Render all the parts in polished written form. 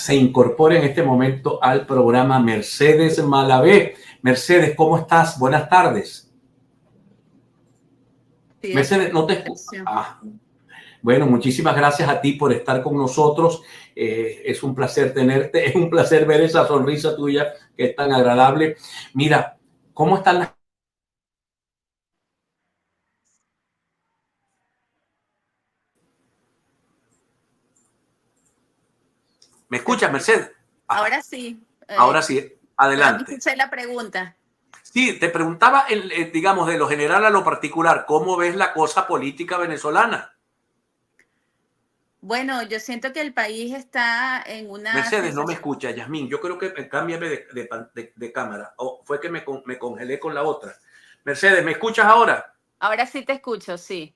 Se incorpora en este momento al programa Mercedes Malavé. Mercedes, ¿cómo estás? Buenas tardes. Sí, Mercedes, no te escucho. Bueno, muchísimas gracias a ti por estar con nosotros. Es un placer tenerte, es un placer ver esa sonrisa tuya que es tan agradable. Mira, ¿cómo están las... ¿Me escuchas, Mercedes? Ahora sí. Ahora sí, adelante. Escuché la pregunta. Sí, te preguntaba, digamos, de lo general a lo particular, ¿cómo ves la cosa política venezolana? Bueno, yo siento que el país está en una Mercedes, no me sensación... escucha, Yasmín. Yo creo que cámbiame de cámara. O fue que me congelé con la otra. Mercedes, ¿me escuchas ahora? Ahora sí te escucho, sí.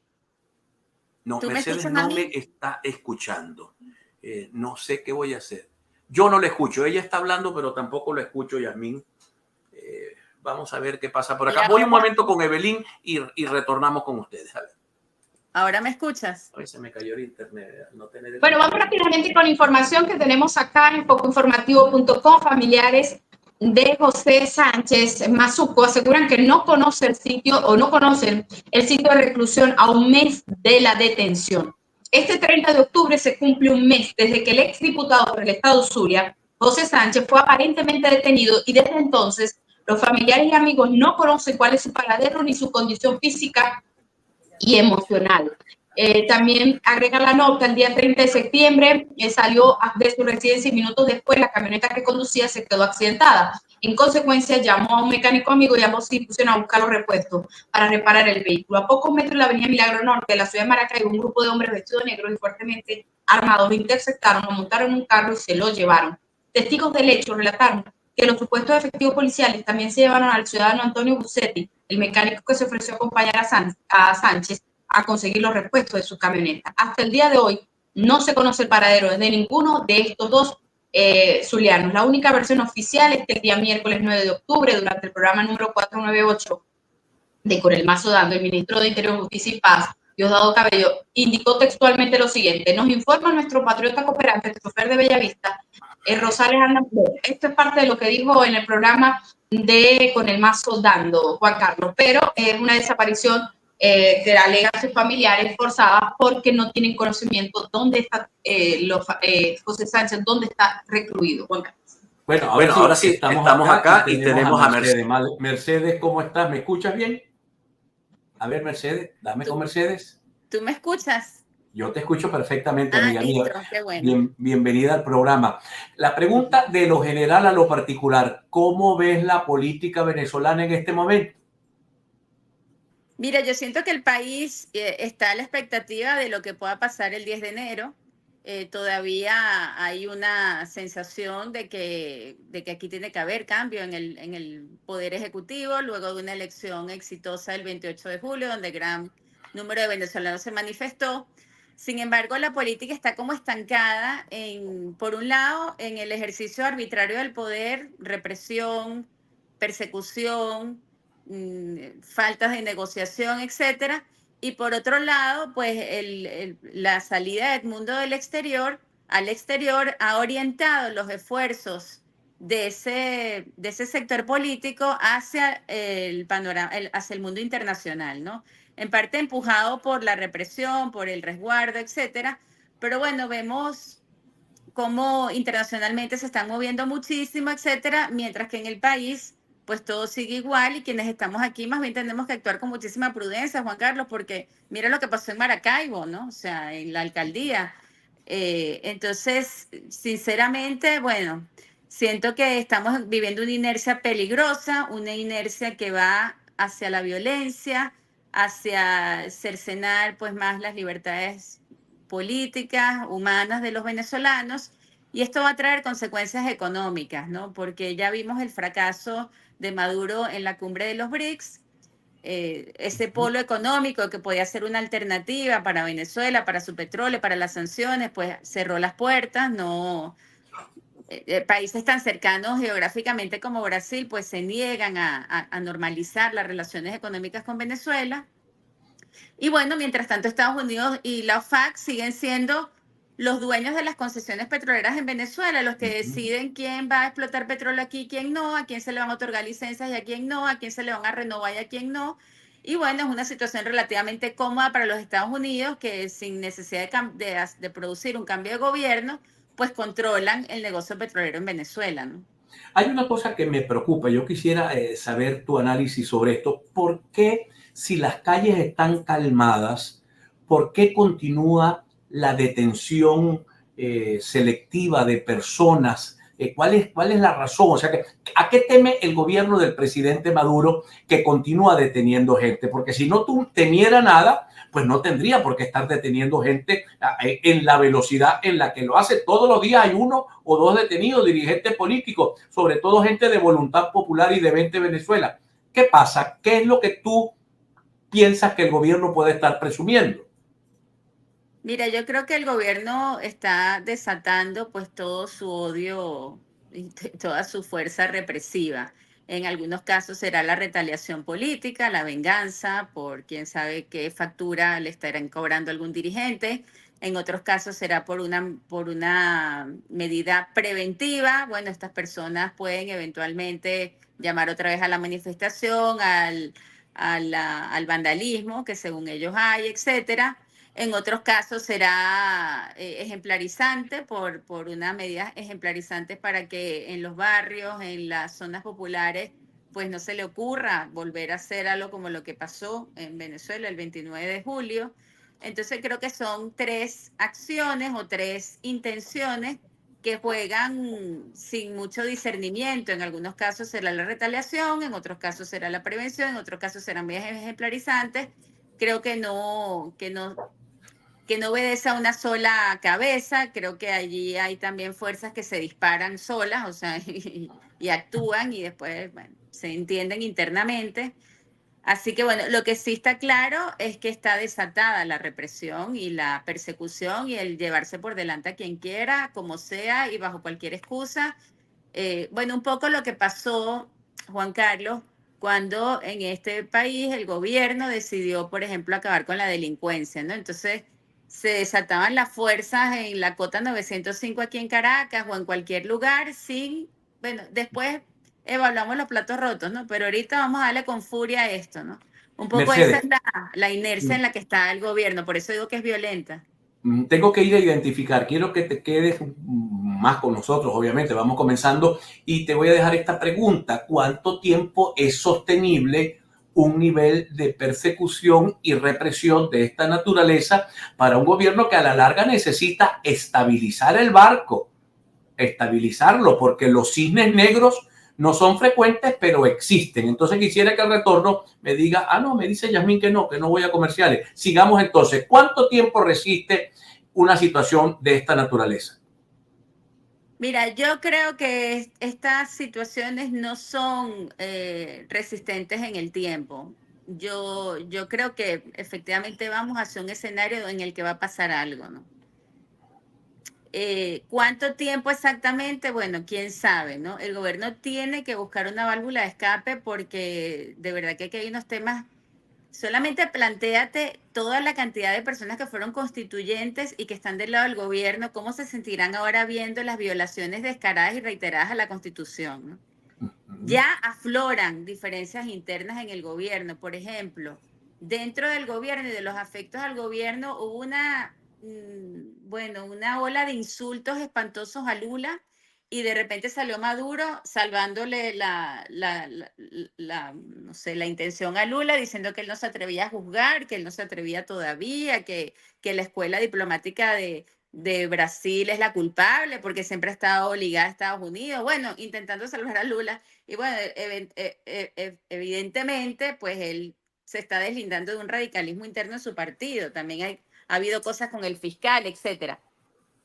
No, ¿Tú me Mercedes escuchas a no me mí? está escuchando. No sé qué voy a hacer. Yo no le escucho. Ella está hablando, pero tampoco lo escucho, Yasmín. Vamos a ver qué pasa por acá. Mira, Voy un momento con Evelyn y retornamos con ustedes. A ver. ¿ahora me escuchas? Ay, se me cayó el internet. No tener el bueno, vamos rápidamente con la información que tenemos acá en focoinformativo.com. Familiares de José Sánchez Mazuco aseguran que no conoce el sitio o no conocen el sitio de reclusión a un mes de la detención. Este 30 de octubre se cumple un mes desde que el exdiputado por el estado Zulia, José Sánchez, fue aparentemente detenido y desde entonces los familiares y amigos no conocen cuál es su paradero ni su condición física y emocional. También agrega la nota, el día 30 de septiembre salió de su residencia y minutos después la camioneta que conducía se quedó accidentada. En consecuencia, llamó a un mecánico amigo y ambos se pusieron a buscar los repuestos para reparar el vehículo. A pocos metros de la avenida Milagro Norte de la ciudad de Maracaibo, un grupo de hombres vestidos de negro y fuertemente armados lo interceptaron, lo montaron en un carro y se lo llevaron. Testigos del hecho relataron que los supuestos efectivos policiales también se llevaron al ciudadano Antonio Bucetti, el mecánico que se ofreció a acompañar a Sánchez a conseguir los repuestos de su camioneta. Hasta el día de hoy no se conoce el paradero de ninguno de estos dos zulianos. La única versión oficial es que el día miércoles 9 de octubre, durante el programa número 498 de Con el Mazo Dando, el ministro de Interior, Justicia y Paz, Diosdado Cabello, indicó textualmente lo siguiente: nos informa nuestro patriota cooperante, el chofer de Bellavista, Rosales Andamón. Esto es parte de lo que dijo en el programa de Con el Mazo Dando, Juan Carlos, pero es una desaparición que alegan sus familiares forzadas porque no tienen conocimiento dónde está José Sánchez, dónde está recluido, Juan Carlos. Bueno, ahora sí, estamos acá y tenemos a Mercedes. Mercedes, ¿cómo estás? ¿Me escuchas bien? A ver, Mercedes, dame con Mercedes. ¿Tú me escuchas? Yo te escucho perfectamente, amiga mía. Qué bueno. Bienvenida al programa. La pregunta de lo general a lo particular, ¿cómo ves la política venezolana en este momento? Mira, yo siento que el país está a la expectativa de lo que pueda pasar el 10 de enero. Todavía hay una sensación de que aquí tiene que haber cambio en el Poder Ejecutivo, luego de una elección exitosa el 28 de julio, donde gran número de venezolanos se manifestó. Sin embargo, la política está como estancada, por un lado, en el ejercicio arbitrario del poder, represión, persecución, faltas de negociación, etcétera. Y por otro lado, pues la salida de Edmundo al exterior ha orientado los esfuerzos de ese sector político hacia el panorama, hacia el mundo internacional, ¿no? En parte empujado por la represión, por el resguardo, etcétera. Pero bueno, vemos cómo internacionalmente se están moviendo muchísimo, etcétera, mientras que en el país pues todo sigue igual y quienes estamos aquí más bien tenemos que actuar con muchísima prudencia, Juan Carlos, porque mira lo que pasó en Maracaibo, ¿no? O sea, en la alcaldía. Entonces, sinceramente, bueno, siento que estamos viviendo una inercia peligrosa, una inercia que va hacia la violencia, hacia cercenar pues más las libertades políticas, humanas de los venezolanos, y esto va a traer consecuencias económicas, ¿no? Porque ya vimos el fracaso de Maduro en la cumbre de los BRICS, ese polo económico que podía ser una alternativa para Venezuela, para su petróleo, para las sanciones, pues cerró las puertas, no... países tan cercanos geográficamente como Brasil, pues se niegan a normalizar las relaciones económicas con Venezuela. Y bueno, mientras tanto Estados Unidos y la OFAC siguen siendo los dueños de las concesiones petroleras en Venezuela, los que deciden quién va a explotar petróleo aquí, quién no, a quién se le van a otorgar licencias y a quién no, a quién se le van a renovar y a quién no. Y bueno, es una situación relativamente cómoda para los Estados Unidos que sin necesidad de producir un cambio de gobierno, pues controlan el negocio petrolero en Venezuela, ¿no? Hay una cosa que me preocupa. Yo quisiera saber tu análisis sobre esto. ¿Por qué, si las calles están calmadas, por qué continúa la detención selectiva de personas? ¿Cuál es la razón? O sea, ¿a qué teme el gobierno del presidente Maduro que continúa deteniendo gente? Porque si no temiera nada, pues no tendría por qué estar deteniendo gente en la velocidad en la que lo hace. Todos los días hay uno o dos detenidos, dirigentes políticos, sobre todo gente de Voluntad Popular y de 20 Venezuela. ¿Qué pasa? ¿Qué es lo que tú piensas que el gobierno puede estar presumiendo? Mira, yo creo que el gobierno está desatando pues todo su odio y toda su fuerza represiva. En algunos casos será la retaliación política, la venganza por quién sabe qué factura le estarán cobrando algún dirigente. En otros casos será por una medida preventiva. Bueno, estas personas pueden eventualmente llamar otra vez a la manifestación, al vandalismo que según ellos hay, etcétera. En otros casos será ejemplarizante por una medida ejemplarizante para que en los barrios, en las zonas populares, pues no se le ocurra volver a hacer algo como lo que pasó en Venezuela el 29 de julio. Entonces creo que son tres acciones o tres intenciones que juegan sin mucho discernimiento. En algunos casos será la retaliación, en otros casos será la prevención, en otros casos serán medidas ejemplarizantes. Creo que no obedece a una sola cabeza. Creo que allí hay también fuerzas que se disparan solas, o sea, y actúan y después, bueno, se entienden internamente. Así que bueno, lo que sí está claro es que está desatada la represión y la persecución y el llevarse por delante a quien quiera, como sea y bajo cualquier excusa. Bueno, un poco lo que pasó, Juan Carlos, cuando en este país el gobierno decidió, por ejemplo, acabar con la delincuencia, ¿no? Entonces se desataban las fuerzas en la cota 905 aquí en Caracas o en cualquier lugar sin, bueno, después evaluamos los platos rotos, ¿no? Pero ahorita vamos a darle con furia a esto, ¿no? Un poco esa es Mercedes, la inercia en la que está el gobierno, por eso digo que es violenta. tengo que ir a identificar. Quiero que te quedes más con nosotros, obviamente. Vamos comenzando y te voy a dejar esta pregunta. ¿Cuánto tiempo es sostenible un nivel de persecución y represión de esta naturaleza para un gobierno que a la larga necesita estabilizar el barco, estabilizarlo, porque los cisnes negros no son frecuentes, pero existen? Entonces quisiera que al retorno me diga, no, me dice Yasmín que no voy a comerciales. Sigamos entonces. ¿Cuánto tiempo resiste una situación de esta naturaleza? Mira, yo creo que estas situaciones no son resistentes en el tiempo. Yo creo que efectivamente vamos hacia un escenario en el que va a pasar algo, ¿no? ¿Cuánto tiempo exactamente? Bueno, quién sabe, ¿no? El gobierno tiene que buscar una válvula de escape porque de verdad que aquí hay unos temas. Solamente plantéate toda la cantidad de personas que fueron constituyentes y que están del lado del gobierno, cómo se sentirán ahora viendo las violaciones descaradas y reiteradas a la Constitución, ¿no? Ya afloran diferencias internas en el gobierno. Por ejemplo, dentro del gobierno y de los afectos al gobierno hubo una ola de insultos espantosos a Lula y de repente salió Maduro salvándole no sé, la intención a Lula, diciendo que él no se atrevía a juzgar, que él no se atrevía todavía, que la escuela diplomática de Brasil es la culpable porque siempre ha estado ligada a Estados Unidos. Bueno, intentando salvar a Lula. Y bueno, evidentemente, pues él se está deslindando de un radicalismo interno en su partido. También ha habido cosas con el fiscal, etcétera.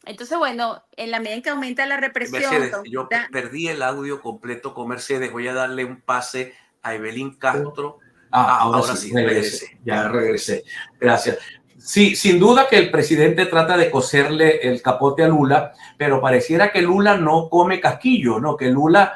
Entonces, bueno, en la medida en que aumenta la represión, Mercedes, yo perdí el audio completo con Mercedes. Voy a darle un pase a Evelyn Castro. Ahora sí, regresé. Ya regresé. Gracias. Sí, sin duda que el presidente trata de coserle el capote a Lula, pero pareciera que Lula no come casquillo, ¿no? Que Lula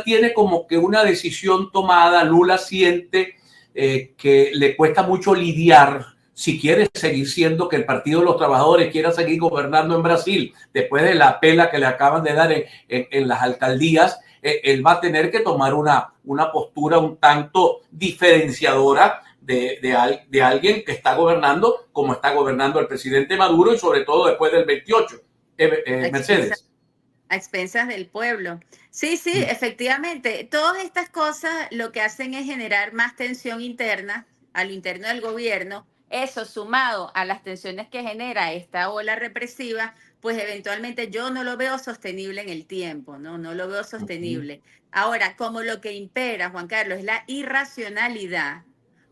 tiene como que una decisión tomada. Lula siente que le cuesta mucho lidiar si quiere seguir siendo que el Partido de los Trabajadores quiera seguir gobernando en Brasil, después de la pela que le acaban de dar en las alcaldías, él va a tener que tomar una postura un tanto diferenciadora de alguien que está gobernando como está gobernando el presidente Maduro y sobre todo después del 28. Mercedes. A expensas del pueblo. Sí, sí, efectivamente. Todas estas cosas lo que hacen es generar más tensión interna a lo interno del gobierno. Eso sumado a las tensiones que genera esta ola represiva, pues eventualmente yo no lo veo sostenible en el tiempo, ¿no? No lo veo sostenible. Ahora, como lo que impera, Juan Carlos, es la irracionalidad,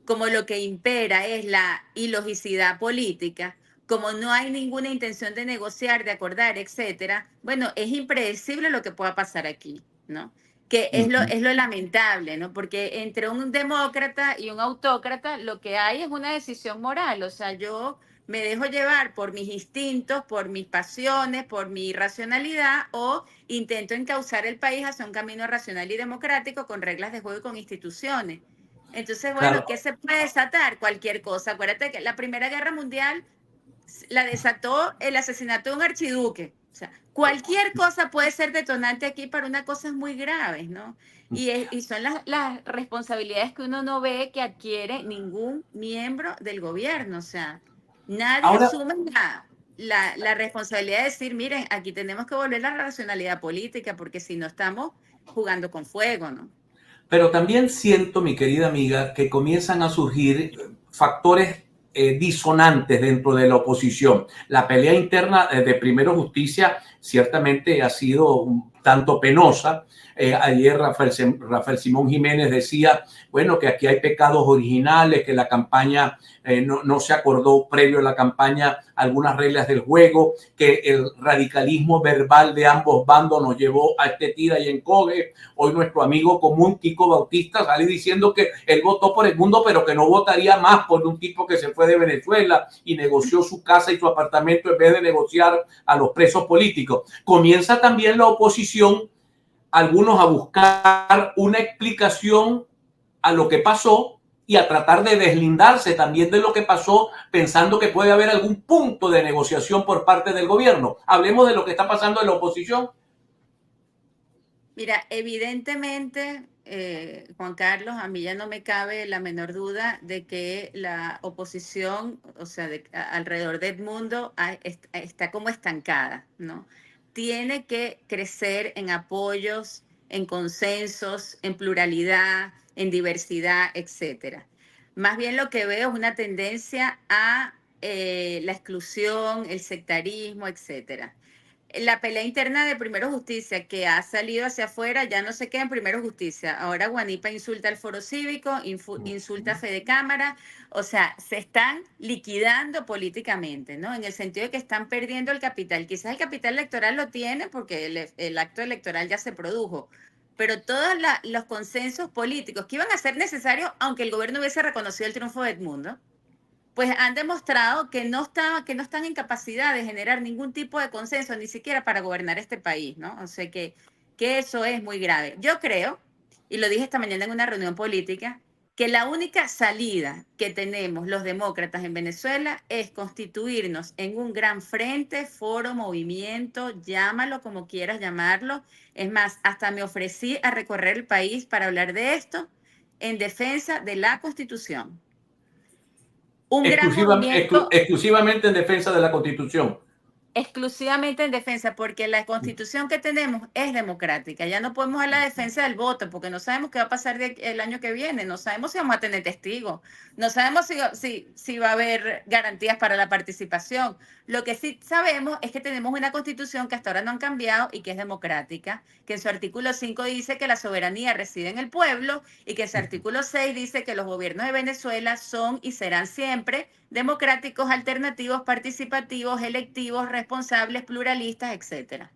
como lo que impera es la ilogicidad política, como no hay ninguna intención de negociar, de acordar, etcétera, bueno, es impredecible lo que pueda pasar aquí, ¿no? Que es lo lamentable, ¿no? Porque entre un demócrata y un autócrata lo que hay es una decisión moral, o sea, yo me dejo llevar por mis instintos, por mis pasiones, por mi racionalidad o intento encauzar el país hacia un camino racional y democrático con reglas de juego y con instituciones. Entonces, bueno, Claro. ¿qué se puede desatar? Cualquier cosa. Acuérdate que la Primera Guerra Mundial la desató el asesinato de un archiduque. O sea, cualquier cosa puede ser detonante aquí para unas cosas muy graves, ¿no? Y son las responsabilidades que uno no ve que adquiere ningún miembro del gobierno. O sea, nadie Ahora, asume la responsabilidad de decir, miren, aquí tenemos que volver a la racionalidad política, porque si no estamos jugando con fuego, ¿no? pero también siento, mi querida amiga, que comienzan a surgir factores disonantes dentro de la oposición. La pelea interna de Primero Justicia ciertamente ha sido un tanto penosa. Ayer Rafael Simón Jiménez decía, bueno, que aquí hay pecados originales, que la campaña no se acordó previo a la campaña algunas reglas del juego, que el radicalismo verbal de ambos bandos nos llevó a este tira y encoge. Hoy nuestro amigo común, Kiko Bautista, sale diciendo que él votó por el mundo, pero que no votaría más por un tipo que se fue de Venezuela y negoció su casa y su apartamento en vez de negociar a los presos políticos. Comienza también la oposición, algunos a buscar una explicación a lo que pasó y a tratar de deslindarse también de lo que pasó, pensando que puede haber algún punto de negociación por parte del gobierno. Hablemos de lo que está pasando en la oposición. Mira, evidentemente, Juan Carlos, a mí ya no me cabe la menor duda de que la oposición, o sea, alrededor de Edmundo, está como estancada, ¿no? Tiene que crecer en apoyos, en consensos, en pluralidad, en diversidad, etcétera. Más bien lo que veo es una tendencia a la exclusión, el sectarismo, etcétera. La pelea interna de Primero Justicia que ha salido hacia afuera ya no se queda en Primero Justicia. Ahora Guanipa insulta al Foro Cívico, insulta a Fede Cámara. O sea, se están liquidando políticamente, ¿no? En el sentido de que están perdiendo el capital. Quizás el capital electoral lo tiene porque el acto electoral ya se produjo. Pero todos los consensos políticos que iban a ser necesarios, aunque el gobierno hubiese reconocido el triunfo de Edmundo, pues han demostrado que no están en capacidad de generar ningún tipo de consenso, ni siquiera para gobernar este país, ¿no? O sea que eso es muy grave. Yo creo, y lo dije esta mañana en una reunión política, que la única salida que tenemos los demócratas en Venezuela es constituirnos en un gran frente, foro, movimiento, llámalo como quieras llamarlo. Es más, hasta me ofrecí a recorrer el país para hablar de esto en defensa de la Constitución. Un gran movimiento. Exclusivamente en defensa de la Constitución. Exclusivamente en defensa, porque la constitución que tenemos es democrática. Ya no podemos a la defensa del voto, porque no sabemos qué va a pasar el año que viene, no sabemos si vamos a tener testigos, no sabemos si va a haber garantías para la participación. Lo que sí sabemos es que tenemos una constitución que hasta ahora no han cambiado y que es democrática, que en su artículo 5 dice que la soberanía reside en el pueblo y que en su artículo 6 dice que los gobiernos de Venezuela son y serán siempre democráticos, alternativos, participativos, electivos, responsables, pluralistas, etcétera.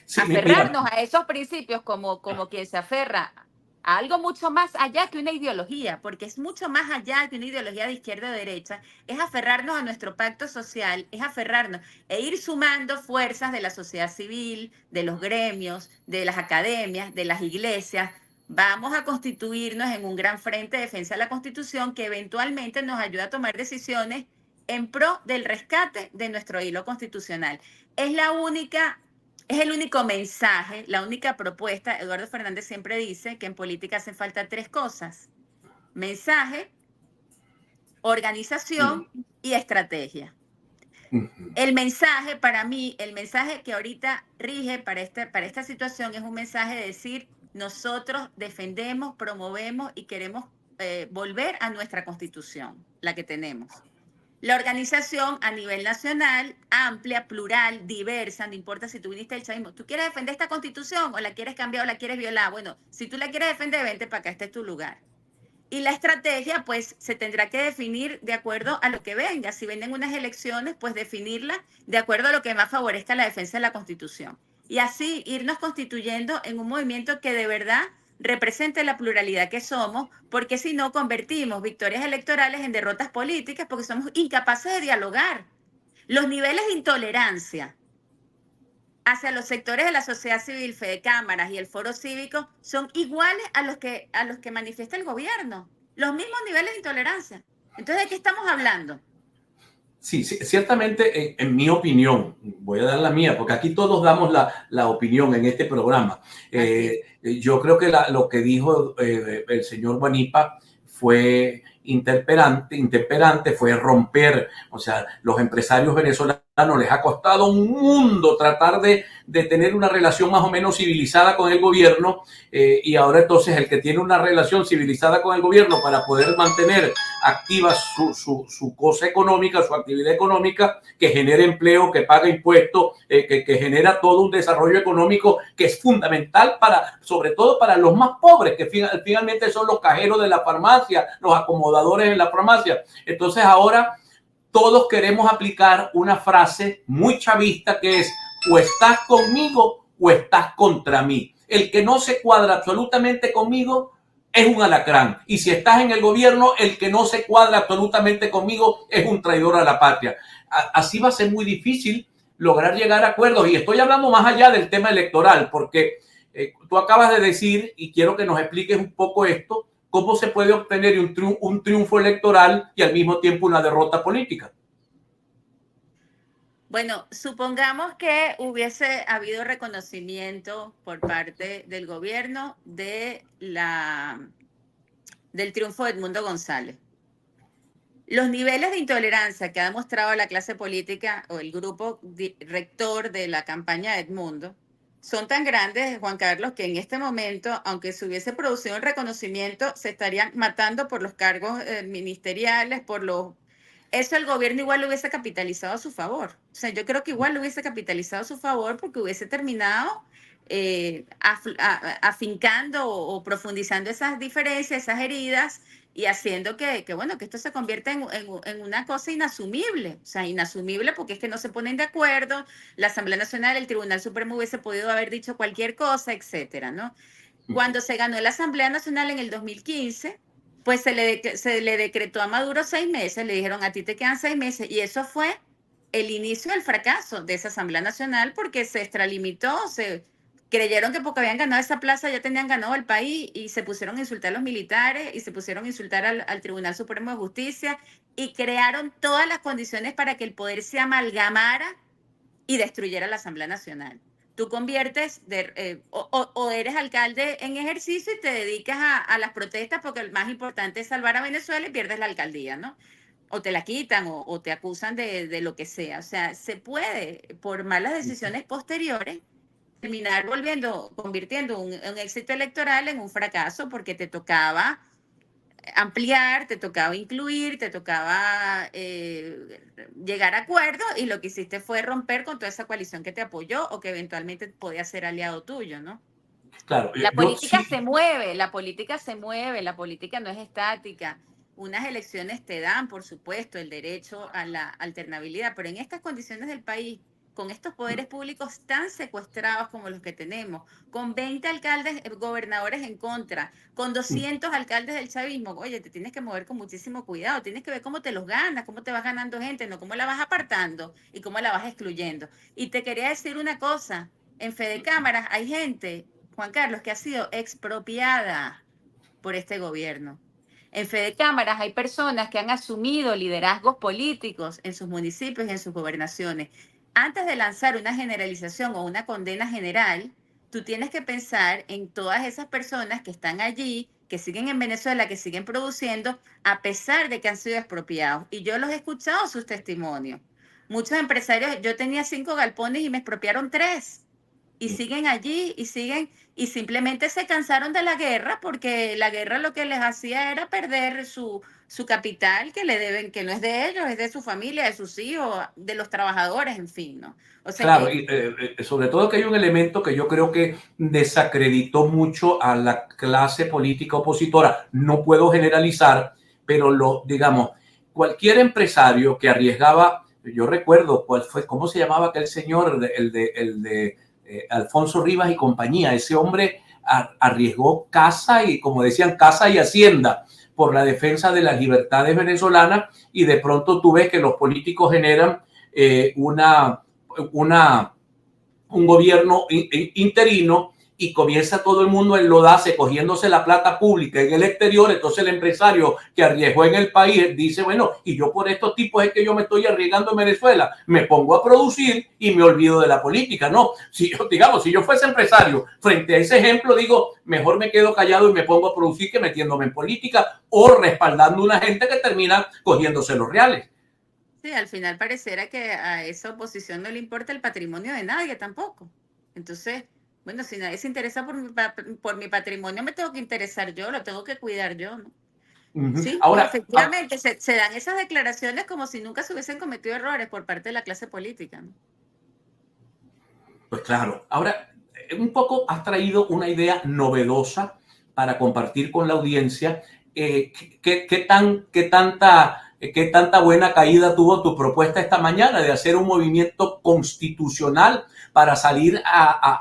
Sí, aferrarnos a esos principios como quien se aferra a algo mucho más allá que una ideología, porque es mucho más allá que una ideología de izquierda o derecha, es aferrarnos a nuestro pacto social, es aferrarnos e ir sumando fuerzas de la sociedad civil, de los gremios, de las academias, de las iglesias, Vamos a constituirnos en un gran frente de defensa de la Constitución que eventualmente nos ayuda a tomar decisiones en pro del rescate de nuestro hilo constitucional. Es el único mensaje, la única propuesta. Eduardo Fernández siempre dice que en política hacen falta 3 cosas: mensaje, organización y estrategia. El mensaje, para mí, el mensaje que ahorita rige para esta situación es un mensaje de decir: nosotros defendemos, promovemos y queremos volver a nuestra Constitución, la que tenemos. La organización a nivel nacional, amplia, plural, diversa, no importa si tú viniste del chavismo, ¿tú quieres defender esta Constitución o la quieres cambiar o la quieres violar? Bueno, si tú la quieres defender, vente para acá, este es tu lugar. Y la estrategia, pues, se tendrá que definir de acuerdo a lo que venga. Si venden unas elecciones, pues definirla de acuerdo a lo que más favorezca la defensa de la Constitución. Y así irnos constituyendo en un movimiento que de verdad represente la pluralidad que somos, porque si no convertimos victorias electorales en derrotas políticas, porque somos incapaces de dialogar. Los niveles de intolerancia hacia los sectores de la sociedad civil, Fedecámaras y el Foro Cívico son iguales a los que manifiesta el gobierno. Los mismos niveles de intolerancia. Entonces, ¿de qué estamos hablando? Sí, ciertamente, en mi opinión, voy a dar la mía, porque aquí todos damos la opinión en este programa. Yo creo que lo que dijo el señor Guanipa fue intemperante, fue romper. O sea, los empresarios venezolanos les ha costado un mundo tratar de tener una relación más o menos civilizada con el gobierno, y ahora entonces el que tiene una relación civilizada con el gobierno para poder mantener activa su cosa económica, su actividad económica, que genere empleo, que paga impuestos, que genera todo un desarrollo económico que es fundamental sobre todo para los más pobres, que finalmente son los cajeros de la farmacia, los acomodadores en la farmacia. Entonces ahora todos queremos aplicar una frase muy chavista que es: o estás conmigo o estás contra mí. El que no se cuadra absolutamente conmigo es un alacrán. Y si estás en el gobierno, el que no se cuadra absolutamente conmigo es un traidor a la patria. Así va a ser muy difícil lograr llegar a acuerdos. Y estoy hablando más allá del tema electoral, porque tú acabas de decir, y quiero que nos expliques un poco esto, cómo se puede obtener un triunfo electoral y al mismo tiempo una derrota política. Bueno, supongamos que hubiese habido reconocimiento por parte del gobierno del triunfo de Edmundo González. Los niveles de intolerancia que ha demostrado la clase política o el grupo rector de la campaña de Edmundo son tan grandes, Juan Carlos, que en este momento, aunque se hubiese producido un reconocimiento, se estarían matando por los cargos ministeriales, Eso el gobierno igual lo hubiese capitalizado a su favor. O sea, yo creo que igual lo hubiese capitalizado a su favor porque hubiese terminado afincando o profundizando esas diferencias, esas heridas, y haciendo bueno, que esto se convierta en una cosa inasumible. O sea, inasumible porque es que no se ponen de acuerdo. La Asamblea Nacional, el Tribunal Supremo hubiese podido haber dicho cualquier cosa, etcétera, ¿no? Cuando se ganó la Asamblea Nacional en el 2015, pues se le decretó a Maduro 6 meses, le dijeron: a ti te quedan 6 meses, y eso fue el inicio del fracaso de esa Asamblea Nacional, porque se extralimitó, creyeron que porque habían ganado esa plaza ya tenían ganado el país, y se pusieron a insultar a los militares y se pusieron a insultar al Tribunal Supremo de Justicia, y crearon todas las condiciones para que el poder se amalgamara y destruyera la Asamblea Nacional. Tú conviertes, o eres alcalde en ejercicio y te dedicas a las protestas porque el más importante es salvar a Venezuela, y pierdes la alcaldía, ¿no? O te la quitan o te acusan de lo que sea. O sea, se puede, por malas decisiones posteriores, terminar convirtiendo un éxito electoral en un fracaso, porque te tocaba ampliar, te tocaba incluir, te tocaba llegar a acuerdos, y lo que hiciste fue romper con toda esa coalición que te apoyó o que eventualmente podía ser aliado tuyo, ¿no? Claro, La política se mueve, la política se mueve, la política no es estática. Unas elecciones te dan, por supuesto, el derecho a la alternabilidad, pero en estas condiciones del país, con estos poderes públicos tan secuestrados como los que tenemos, con 20 alcaldes, gobernadores en contra, con 200 alcaldes del chavismo, oye, te tienes que mover con muchísimo cuidado, tienes que ver cómo te los ganas, cómo te vas ganando gente, no cómo la vas apartando y cómo la vas excluyendo. Y te quería decir una cosa: en Fedecámaras hay gente Juan Carlos, que ha sido expropiada por este gobierno. En Fede Cámaras hay personas que han asumido liderazgos políticos en sus municipios y en sus gobernaciones. Antes de lanzar una generalización o una condena general, tú tienes que pensar en todas esas personas que están allí, que siguen en Venezuela, que siguen produciendo, a pesar de que han sido expropiados. Y yo los he escuchado sus testimonios. Muchos empresarios, yo tenía 5 galpones y me expropiaron 3. Y siguen allí y siguen, y simplemente se cansaron de la guerra, porque la guerra lo que les hacía era perder su capital que le deben, que no es de ellos, es de su familia, de sus hijos, de los trabajadores, en fin, ¿no? O sea Claro, que, y sobre todo que hay un elemento que yo creo que desacreditó mucho a la clase política opositora. No puedo generalizar, pero digamos, cualquier empresario que arriesgaba, yo recuerdo cuál fue, cómo se llamaba aquel señor, el de Alfonso Rivas y compañía. Ese hombre arriesgó casa y, como decían, casa y hacienda por la defensa de las libertades venezolanas, y de pronto tú ves que los políticos generan un gobierno interino, y comienza todo el mundo a enlodarse cogiéndose la plata pública en el exterior. Entonces el empresario que arriesgó en el país dice, bueno, y yo por estos tipos es que yo me estoy arriesgando en Venezuela, me pongo a producir y me olvido de la política. No, si yo fuese empresario frente a ese ejemplo, digo, mejor me quedo callado y me pongo a producir que metiéndome en política o respaldando a una gente que termina cogiéndose los reales. sí, al final pareciera que a esa oposición no le importa el patrimonio de nadie tampoco. Entonces, bueno, si nadie se interesa por mi patrimonio, me tengo que interesar yo, lo tengo que cuidar yo, ¿no? Sí, y Ahora, efectivamente se dan esas declaraciones como si nunca se hubiesen cometido errores por parte de la clase política, ¿no? pues claro, ahora un poco has traído una idea novedosa para compartir con la audiencia. ¿Qué tanta buena caída tuvo tu propuesta esta mañana de hacer un movimiento constitucional para salir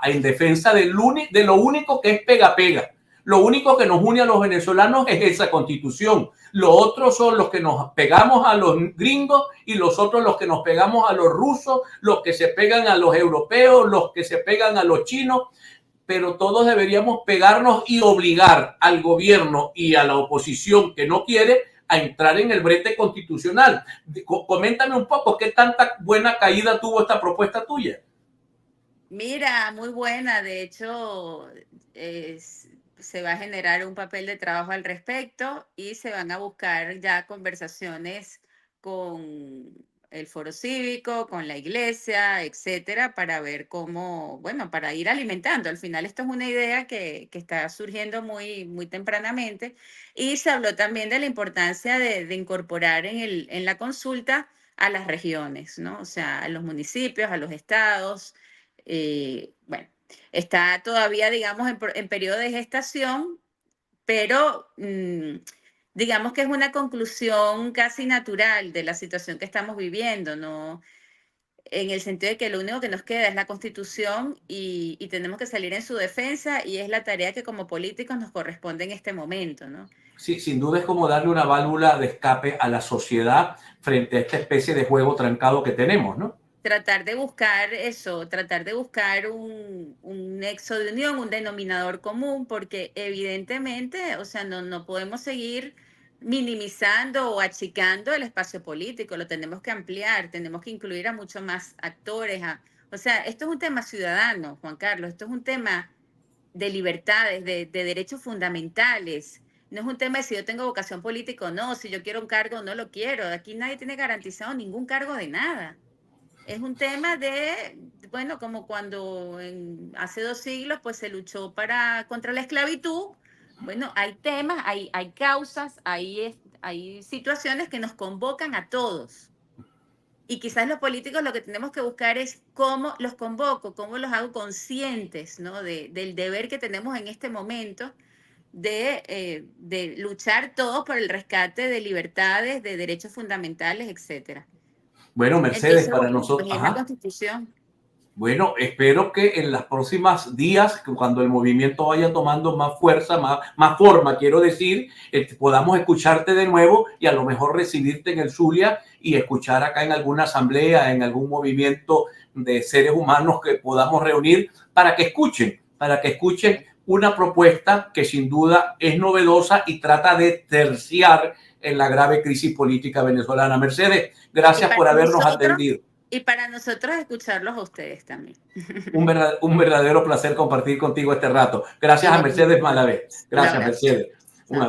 en defensa de lo único que es pega-pega? Lo único que nos une a los venezolanos es esa constitución. Los otros son los que nos pegamos a los gringos, y los otros los que nos pegamos a los rusos, los que se pegan a los europeos, los que se pegan a los chinos. Pero todos deberíamos pegarnos y obligar al gobierno y a la oposición que no quiere a entrar en el brete constitucional. Coméntame un poco, ¿qué tanta buena caída tuvo esta propuesta tuya? Mira, muy buena. De hecho, se va a generar un papel de trabajo al respecto y se van a buscar ya conversaciones con el foro cívico, con la iglesia, etcétera, para ver cómo, bueno, para ir alimentando. Al final esto es una idea que está surgiendo muy, muy tempranamente, y se habló también de la importancia de incorporar en la consulta a las regiones, ¿no? O sea, a los municipios, a los estados. Bueno, está todavía, digamos, en periodo de gestación, pero digamos que es una conclusión casi natural de la situación que estamos viviendo, ¿no? En el sentido de que lo único que nos queda es la Constitución, y tenemos que salir en su defensa, y es la tarea que como políticos nos corresponde en este momento, ¿no? Sí, sin duda es como darle una válvula de escape a la sociedad frente a esta especie de juego trancado que tenemos, ¿no? Tratar de buscar eso, tratar de buscar un nexo de unión, un denominador común, porque evidentemente, o sea, no podemos seguir minimizando o achicando el espacio político, lo tenemos que ampliar, tenemos que incluir a muchos más actores. O sea, esto es un tema ciudadano, Juan Carlos, esto es un tema de libertades, de derechos fundamentales. No es un tema de si yo tengo vocación política o no, si yo quiero un cargo o no lo quiero. Aquí nadie tiene garantizado ningún cargo de nada. Es un tema de, bueno, como cuando hace 2 siglos pues se luchó contra la esclavitud. Bueno, hay temas, hay causas, hay situaciones que nos convocan a todos. Y quizás los políticos lo que tenemos que buscar es cómo los convoco, cómo los hago conscientes, ¿no? Del deber que tenemos en este momento de luchar todos por el rescate de libertades, de derechos fundamentales, etcétera. Bueno, Mercedes, Entonces, para bueno, pues nosotros, es la Constitución. bueno, espero que en los próximos días, cuando el movimiento vaya tomando más fuerza, más forma, quiero decir, podamos escucharte de nuevo, y a lo mejor recibirte en el Zulia y escuchar acá en alguna asamblea, en algún movimiento de seres humanos que podamos reunir para que escuchen para que escuchen una propuesta que sin duda es novedosa y trata de terciar en la grave crisis política venezolana. Mercedes, gracias por habernos atendido. Y para nosotros escucharlos a ustedes también. Un verdadero placer compartir contigo este rato. Gracias a Mercedes Malavé. Gracias, Mercedes. Un abrazo.